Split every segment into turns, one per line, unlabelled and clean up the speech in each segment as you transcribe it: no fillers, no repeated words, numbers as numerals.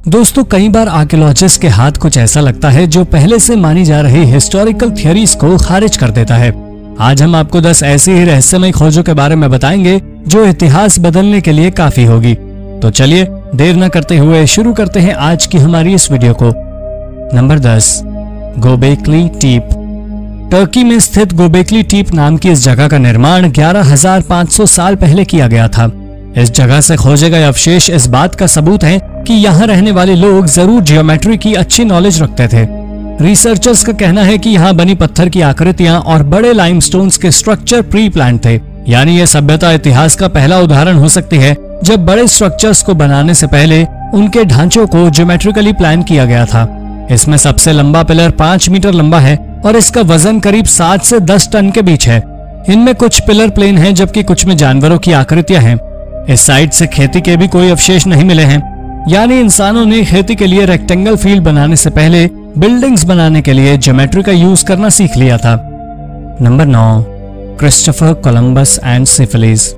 दोस्तों, कई बार आर्कियोलॉजिस्ट के हाथ कुछ ऐसा लगता है जो पहले से मानी जा रही हिस्टोरिकल थ्योरीज को खारिज कर देता है। आज हम आपको 10 ऐसी ही रहस्यमय खोजों के बारे में बताएंगे जो इतिहास बदलने के लिए काफी होगी। तो चलिए देर न करते हुए शुरू करते हैं आज की हमारी इस वीडियो को। नंबर 10, गोबेकली टीप। टर्की में स्थित गोबेकली टीप नाम की इस जगह का निर्माण 11,500 साल पहले किया गया था। इस जगह से खोजे गए अवशेष इस बात का सबूत हैं कि यहाँ रहने वाले लोग जरूर जियोमेट्री की अच्छी नॉलेज रखते थे। रिसर्चर्स का कहना है कि यहाँ बनी पत्थर की आकृतियां और बड़े लाइमस्टोन्स के स्ट्रक्चर प्री प्लान थे, यानी यह सभ्यता इतिहास का पहला उदाहरण हो सकती है जब बड़े स्ट्रक्चर्स को बनाने से पहले उनके ढांचों को ज्योमेट्रिकली प्लान किया गया था। इसमें सबसे लंबा पिलर 5 मीटर लंबा है और इसका वजन करीब 7 से 10 टन के बीच है। इनमें कुछ पिलर प्लेन हैं जबकि कुछ में जानवरों की आकृतियां हैं। इस साइट से खेती के भी कोई अवशेष नहीं मिले हैं, यानी इंसानों ने खेती के लिए रेक्टेंगल फील्ड बनाने से पहले बिल्डिंग्स बनाने के लिए ज्योमेट्री का यूज करना सीख लिया था। Number 9, Christopher Columbus and syphilis.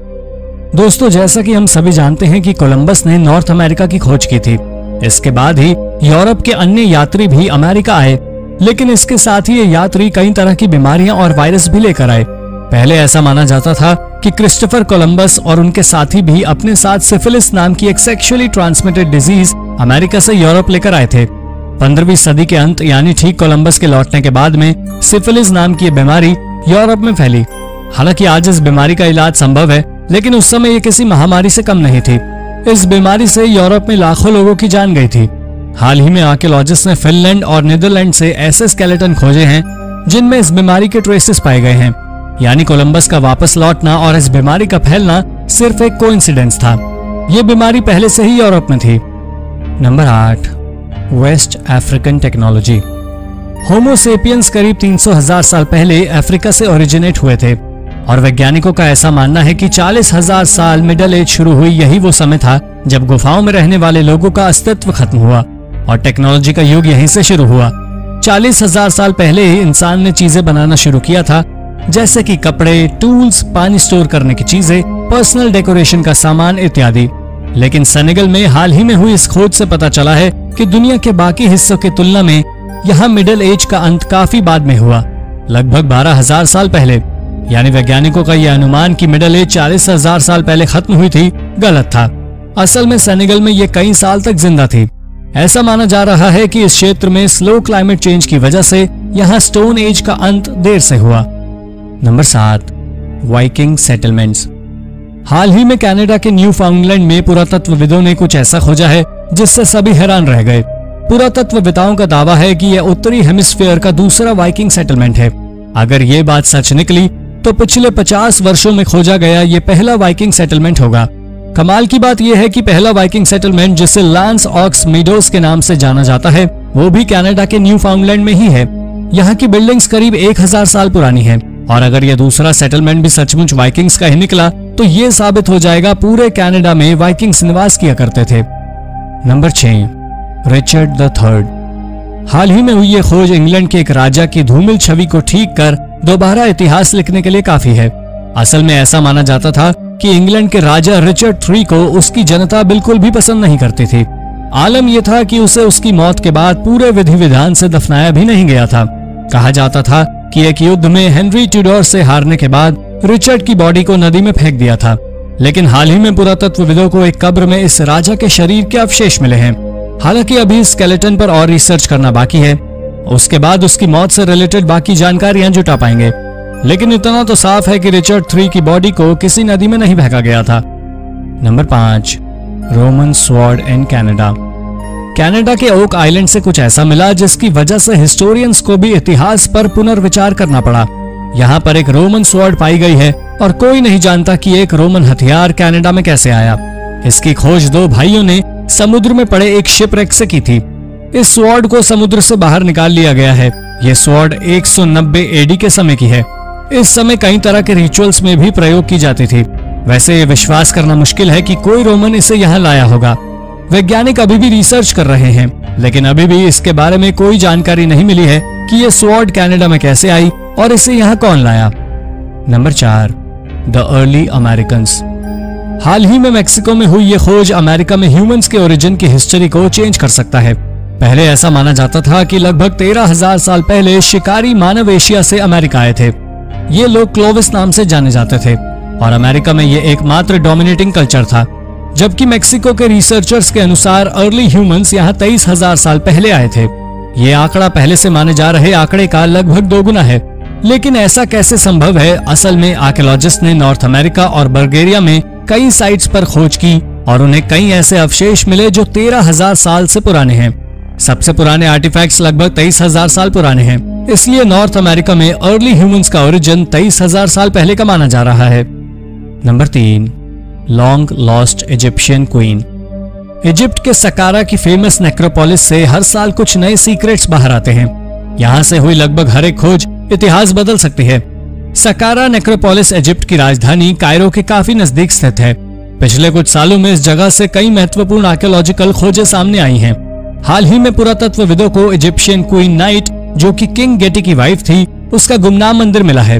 दोस्तों, जैसा कि हम सभी जानते हैं कि कोलंबस ने नॉर्थ अमेरिका की खोज की थी। इसके बाद ही यूरोप के अन्य यात्री भी अमेरिका आए, लेकिन इसके साथ ही ये यात्री कई तरह की बीमारियां और वायरस भी लेकर आए। पहले ऐसा माना जाता था कि क्रिस्टोफर कोलंबस और उनके साथी भी अपने साथ सिफिलिस नाम की एक सेक्सुअली ट्रांसमिटेड डिजीज अमेरिका से यूरोप लेकर आए थे। 15वीं सदी के अंत यानी ठीक कोलंबस के लौटने के बाद में सिफिलिस नाम की बीमारी यूरोप में फैली। हालांकि आज इस बीमारी का इलाज संभव है, लेकिन उस समय ये किसी महामारी से कम नहीं थी। इस बीमारी से यूरोप में लाखों लोगों की जान गई थी। हाल ही में आर्कियोलॉजिस्ट ने फिनलैंड और नीदरलैंड से ऐसे स्केलेटन खोजे हैं जिनमें इस बीमारी के ट्रेसेस पाए गए हैं, यानी कोलंबस का वापस लौटना और इस बीमारी का फैलना सिर्फ एक कोइंसिडेंस था। यह बीमारी पहले से ही यूरोप में थी। Number 8, West African technology. Homo sapiens करीब 300,000 साल पहले अफ्रीका से ओरिजिनेट हुए थे और वैज्ञानिकों का ऐसा मानना है कि 40,000 साल मिडल एज शुरू हुई। यही वो समय था जब गुफाओं में रहने वाले लोगों का अस्तित्व खत्म हुआ और टेक्नोलॉजी का युग यहीं से शुरू हुआ। 40,000 साल पहले ही इंसान ने चीजें बनाना शुरू किया था, जैसे कि कपड़े, टूल्स, पानी स्टोर करने की चीजें, पर्सनल डेकोरेशन का सामान इत्यादि। लेकिन सेनेगल में हाल ही में हुई इस खोज से पता चला है कि दुनिया के बाकी हिस्सों की तुलना में यहाँ मिडिल एज का अंत काफी बाद में हुआ, लगभग 12,000 साल पहले। यानी वैज्ञानिकों का यह अनुमान कि मिडिल एज 40,000 साल पहले खत्म हुई थी गलत था। असल में सेनेगल में ये कई साल तक जिंदा थी। ऐसा माना जा रहा है कि इस क्षेत्र में स्लो क्लाइमेट चेंज की वजह से यहाँ स्टोन एज का अंत देर से हुआ। Number 7, Viking settlements. हाल ही में कनाडा के न्यू फाउंडलैंड में पुरातत्वविदों ने कुछ ऐसा खोजा है जिससे सभी हैरान रह गए। पुरातत्वविदाओं का दावा है कि यह उत्तरी हेमिस्फीयर का दूसरा वाइकिंग सेटलमेंट है। अगर ये बात सच निकली तो पिछले 50 वर्षों में खोजा गया ये पहला वाइकिंग सेटलमेंट होगा। कमाल की बात यह है कि पहला वाइकिंग सेटलमेंट, जिसे लांस ऑक्स मीडोस के नाम से जाना जाता है, वो भी कनाडा के न्यू फाउंडलैंड में ही है। यहाँ की बिल्डिंग्स करीब 1000 साल पुरानी है और अगर यह दूसरा सेटलमेंट भी सचमुच वाइकिंग्स का ही निकला तो ये साबित हो जाएगा पूरे कनाडा में वाइकिंग्स निवास किया करते थे। Number 6, Richard the Third. हाल ही में हुई ये खोज इंग्लैंड के एक राजा की धूमिल छवि को ठीक कर दोबारा इतिहास लिखने के लिए काफी है। असल में ऐसा माना जाता था कि इंग्लैंड के राजा रिचर्ड 3 को उसकी जनता बिल्कुल भी पसंद नहीं करती थी। आलम यह था कि उसे उसकी मौत के बाद पूरे विधि विधान से दफनाया भी नहीं गया था। कहा जाता था कि एक युद्ध में हेनरी ट्यूडोर से हारने के बाद रिचर्ड की बॉडी को नदी में फेंक दिया था, लेकिन हाल ही में पुरातत्वविदों को एक कब्र में इस राजा के शरीर के अवशेष मिले हैं। हालांकि अभी स्केलेटन पर और रिसर्च करना बाकी है, उसके बाद उसकी मौत से रिलेटेड बाकी जानकारियां जुटा पाएंगे। लेकिन इतना तो साफ है कि रिचर्ड 3 की बॉडी को किसी नदी में नहीं फेंका गया था। Number 5, Roman sword in Canada. Canada के ओक आइलैंड से कुछ ऐसा मिला जिसकी वजह से हिस्टोरियंस को भी इतिहास पर पुनर्विचार करना पड़ा। यहाँ पर एक रोमन स्वॉर्ड पाई गई है और कोई नहीं जानता कि एक रोमन हथियार कनाडा में कैसे आया। इसकी खोज 2 भाइयों ने समुद्र में पड़े एक शिपरेक से की थी। इस स्वॉर्ड को समुद्र से बाहर निकाल लिया गया है। यह स्वॉर्ड 190 एडी के समय की है। इस समय कई तरह के रिचुअल्स में भी प्रयोग की जाती थी। वैसे ये विश्वास करना मुश्किल है कि कोई रोमन इसे यहाँ लाया होगा। वैज्ञानिक अभी भी रिसर्च कर रहे हैं, लेकिन अभी भी इसके बारे में कोई जानकारी नहीं मिली है कि ये स्वॉर्ड कनाडा में कैसे आई और इसे यहाँ कौन लाया। Number 4, the early Americans. हाल ही में मेक्सिको में हुई ये खोज अमेरिका में ह्यूमंस के ओरिजिन की हिस्ट्री को चेंज कर सकता है। पहले ऐसा माना जाता था कि लगभग 13,000 साल पहले शिकारी मानव एशिया से अमेरिका आए थे। ये लोग क्लोविस नाम से जाने जाते थे और अमेरिका में ये एकमात्र डोमिनेटिंग कल्चर था, जबकि मेक्सिको के रिसर्चर्स के अनुसार अर्ली ह्यूमंस यहाँ 23,000 साल पहले आए थे। ये आंकड़ा पहले से माने जा रहे आंकड़े का लगभग दोगुना है। लेकिन ऐसा कैसे संभव है? असल में आर्कियोलॉजिस्ट ने नॉर्थ अमेरिका और बल्गेरिया में कई साइट्स पर खोज की और उन्हें कई ऐसे अवशेष मिले जो 13,000 साल से पुराने हैं। सबसे पुराने आर्टिफैक्ट्स लगभग 23,000 साल पुराने हैं। इसलिए नॉर्थ अमेरिका में अर्ली ह्यूमंस का ओरिजिन 23,000 साल पहले का माना जा रहा है। Number 3, long lost Egyptian queen. Egypt के सकारा की फेमस नेक्रोपोलिस से हर साल कुछ नए सीक्रेट्स बाहर आते हैं। यहाँ से हुई लगभग हर एक खोज इतिहास बदल सकती है। सकारा नेक्रोपोलिस इजिप्ट की राजधानी कायरो के काफी नजदीक स्थित है। पिछले कुछ सालों में इस जगह से कई महत्वपूर्ण आर्कियोलॉजिकल खोजें सामने आई हैं। हाल ही में पुरातत्वविदों को इजिप्शियन क्वीन नाइट, जो कि किंग गेटी की वाइफ थी, उसका गुमनाम मंदिर मिला है।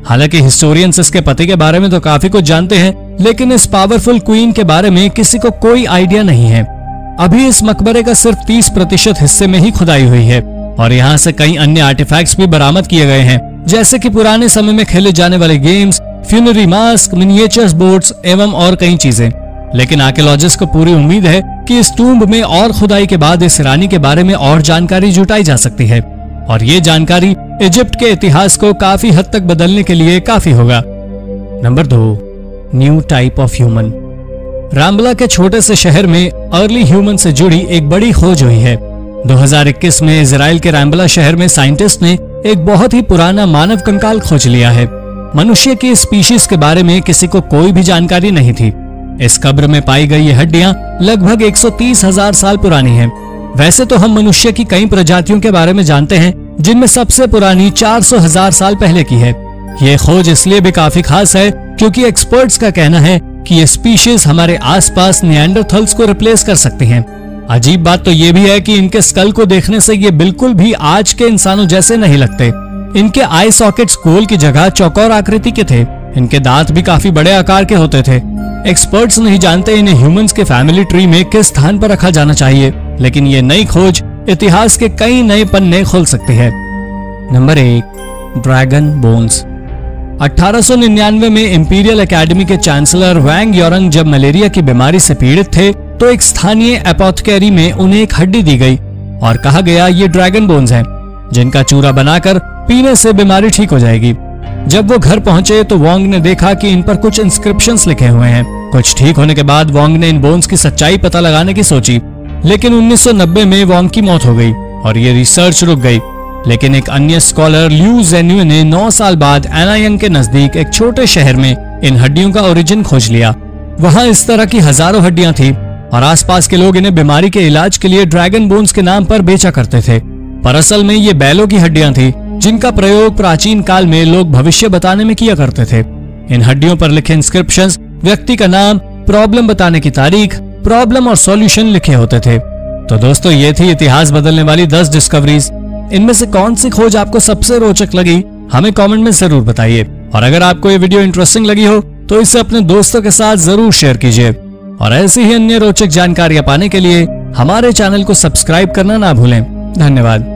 हालांकि हिस्टोरियंस इसके पति के बारे में तो काफी कुछ जानते हैं, लेकिन इस पावरफुल क्वीन के बारे में किसी को कोई आइडिया नहीं है। अभी इस मकबरे का सिर्फ 30% हिस्से में ही खुदाई हुई है और यहाँ से कई अन्य आर्टिफैक्ट्स भी बरामद किए गए हैं, जैसे कि पुराने समय में खेले जाने वाले games, funerary mask, miniatures boats एवं और कई चीजें। लेकिन आर्कियोलॉजिस्ट को पूरी उम्मीद है कि इस टूम्ब में और खुदाई के बाद इस रानी के बारे में और जानकारी जुटाई जा सकती है और ये जानकारी इजिप्ट के इतिहास को काफी हद तक बदलने के लिए काफी होगा। Number 2, new type of human. रामबला के छोटे से शहर में अर्ली ह्यूमन से जुड़ी एक बड़ी खोज हुई है। 2021 में इजराइल के रामबला शहर में साइंटिस्ट ने एक बहुत ही पुराना मानव कंकाल खोज लिया है। मनुष्य की स्पीशीज के बारे में किसी को कोई भी जानकारी नहीं थी। इस कब्र में पाई गई ये हड्डियां लगभग 130,000 साल पुरानी हैं। वैसे तो हम मनुष्य की कई प्रजातियों के बारे में जानते हैं, जिनमें सबसे पुरानी 400,000 साल पहले की है। ये खोज इसलिए भी काफी खास है क्योंकि एक्सपर्ट्स का कहना है कि ये स्पीशीज हमारे आसपास निएंडरथल्स को रिप्लेस कर सकती हैं। अजीब बात तो ये भी है कि इनके स्कल को देखने से ये बिल्कुल भी आज के इंसानों जैसे नहीं लगते। इनके आई सॉकेट्स गोल की जगह चौकोर आकृति के थे। इनके दांत भी काफी बड़े आकार के होते थे। एक्सपर्ट्स नहीं जानते इन्हें ह्यूमंस के फैमिली ट्री में किस स्थान पर रखा जाना चाहिए, लेकिन ये नई खोज इतिहास के कई नए पन्ने खोल सकती है। Number 1, dragon bones. 1899 में इंपीरियल एकेडमी के चांसलर वैंग योरंग जब मलेरिया की बीमारी से पीड़ित थे तो एक स्थानीय एपोथेकेरी में उन्हें एक हड्डी दी गई और कहा गया ये ड्रैगन बोन्स हैं, जिनका चूरा बनाकर पीने से बीमारी ठीक हो जाएगी। जब वो घर पहुंचे तो वोंग ने देखा कि इन पर कुछ इंस्क्रिप्शंस लिखे हुए हैं। कुछ ठीक होने के बाद वोंग ने इन बोन्स की सच्चाई पता लगाने की सोची, लेकिन 1990 में वोंग की मौत हो गई और ये रिसर्च रुक गई। लेकिन एक अन्य स्कॉलर ल्यू जेन्यू ने 9 साल बाद एनायंग के नजदीक एक छोटे शहर में इन हड्डियों का ओरिजिन खोज लिया। वहां इस तरह की हजारों हड्डियां थी और आसपास के लोग इन्हें बीमारी के इलाज के लिए ड्रैगन बोन्स के नाम पर बेचा करते थे, पर असल में ये बैलों की हड्डियां थी जिनका प्रयोग प्राचीन काल में लोग भविष्य बताने में किया करते थे। इन हड्डियों पर लिखे इंस्क्रिप्शंस व्यक्ति का नाम, प्रॉब्लम बताने की तारीख, प्रॉब्लम और सॉल्यूशन लिखे होते थे। तो दोस्तों, ये थी इतिहास बदलने वाली 10 डिस्कवरीज। इनमें से कौन सी खोज आपको सबसे रोचक लगी, हमें कमेंट में जरूर बताइए। और अगर आपको ये वीडियो इंटरेस्टिंग लगी हो तो इसे अपने दोस्तों के साथ जरूर शेयर कीजिए। और ऐसी ही अन्य रोचक जानकारियां पाने के लिए हमारे चैनल को सब्सक्राइब करना ना भूलें। धन्यवाद।